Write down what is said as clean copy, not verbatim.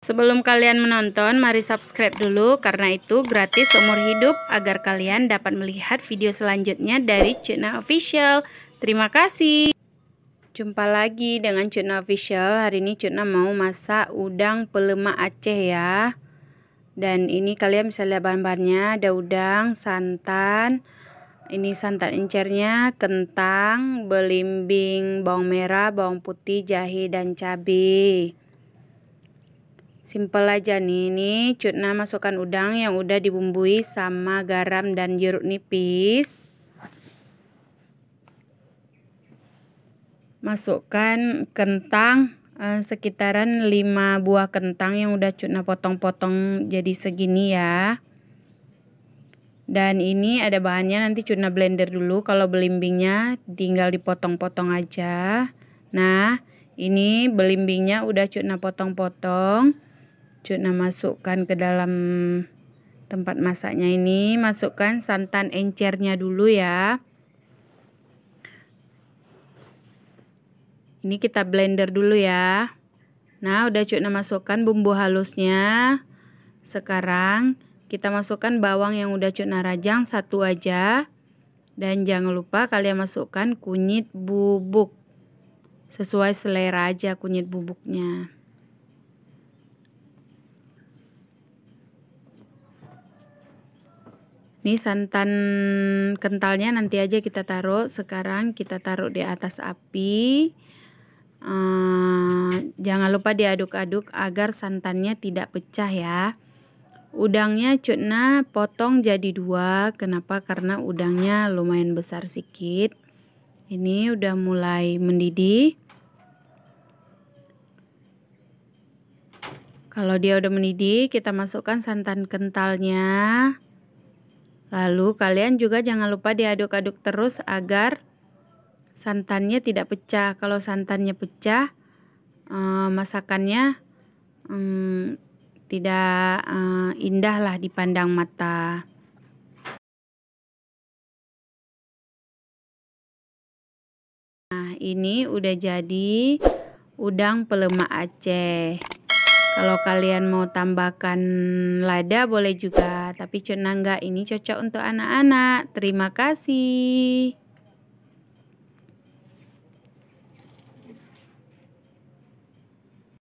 Sebelum kalian menonton, mari subscribe dulu karena itu gratis seumur hidup agar kalian dapat melihat video selanjutnya dari Cutna Official. Terima kasih. Jumpa lagi dengan Cutna Official. Hari ini Cutna mau masak udang pelemak Aceh ya. Dan ini kalian bisa lihat bahan-bahannya, ada udang, santan. Ini santan encernya, kentang, belimbing, bawang merah, bawang putih, jahe, dan cabai. Simple aja nih. Ini Cutna masukkan udang yang udah dibumbui sama garam dan jeruk nipis. Masukkan kentang sekitaran 5 buah kentang yang udah Cutna potong-potong jadi segini ya. Dan ini ada bahannya, nanti Cutna blender dulu. Kalau belimbingnya tinggal dipotong-potong aja. Nah, ini belimbingnya udah Cutna potong-potong. Cutna masukkan ke dalam tempat masaknya ini. Masukkan santan encernya dulu ya. Ini kita blender dulu ya. Nah, udah Cutna masukkan bumbu halusnya. Sekarang kita masukkan bawang yang udah Cutna rajang satu aja. Dan jangan lupa kalian masukkan kunyit bubuk. Sesuai selera aja kunyit bubuknya. Ini santan kentalnya nanti aja kita taruh. Sekarang kita taruh di atas api. Jangan lupa diaduk-aduk agar santannya tidak pecah ya. Udangnya Cutna potong jadi 2. Kenapa? Karena udangnya lumayan besar sedikit. Ini udah mulai mendidih. Kalau dia udah mendidih, kita masukkan santan kentalnya. Lalu kalian juga jangan lupa diaduk-aduk terus agar santannya tidak pecah. Kalau santannya pecah, masakannya tidak indah lah dipandang mata. Nah, ini udah jadi udang pelemak Aceh. Kalau kalian mau tambahkan lada boleh juga, tapi Cutna enggak, ini cocok untuk anak-anak. Terima kasih.